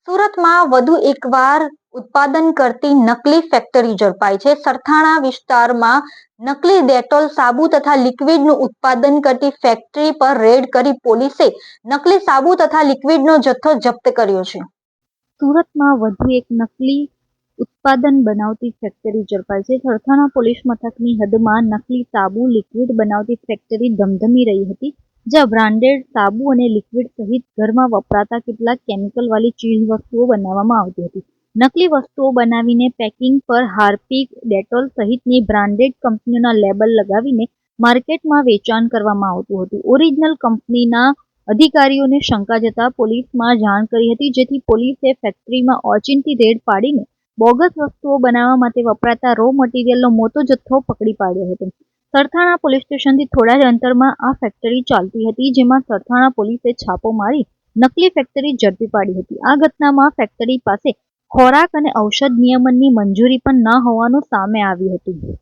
સુરતમાં વધુ એકવાર ઉત્પાદન કરતી નકલી ફેક્ટરી ઝડપાઈ છે. સરથાણા વિસ્તારમાં નકલી ડેટોલ સાબુ તથા લિક્વિડનું ઉત્પાદન કરતી ફેક્ટરી પર રેડ કરી પોલીસે નકલી સાબુ તથા લિક્વિડનો જથ્થો જપ્ત કર્યો છે. સુરતમાં વધુ એક નકલી ઉત્પાદન બનાવતી ફેક્ટરી ઝડપાઈ છે. સરથાણા પોલીસ મથકની હદમાં નકલી સાબુ લિક્વિડ બનાવતી ફેક્ટરી ધમધમી રહી હતી, જ્યાં બ્રાન્ડેડ સાબુ અને લિક્વિડ સહિત ઘરમાં વપરાતા કેટલાક કેમિકલવાળી ચીજવસ્તુઓ બનાવવામાં આવતી હતી. નકલી વસ્તુઓ બનાવીને પેકિંગ પર હાર્પિક, ડેટોલ સહિતની બ્રાન્ડેડ કંપનીઓના લેબલ લગાવીને માર્કેટમાં વેચાણ કરવામાં આવતું હતું. ઓરિજિનલ કંપનીના અધિકારીઓને શંકા જતા પોલીસમાં જાણ કરી હતી, જેથી પોલીસે ફેક્ટરીમાં ઓચિંતી રેડ પાડીને બોગસ વસ્તુઓ બનાવવા માટે વપરાતા રો મટીરીયલનો મોટો જથ્થો પકડી પાડ્યો હતો. સરથાણા પોલીસ સ્ટેશનથી થોડા જ અંતરમાં આ ફેક્ટરી ચાલતી હતી, જેમાં સરથાણા પોલીસે છાપો મારી નકલી ફેક્ટરી ઝડપી પાડી હતી. આ ઘટનામાં ફેક્ટરી પાસે ખોરાક અને ઔષધ નિયમનની મંજૂરી પણ ન હોવાનું સામે આવ્યું હતું.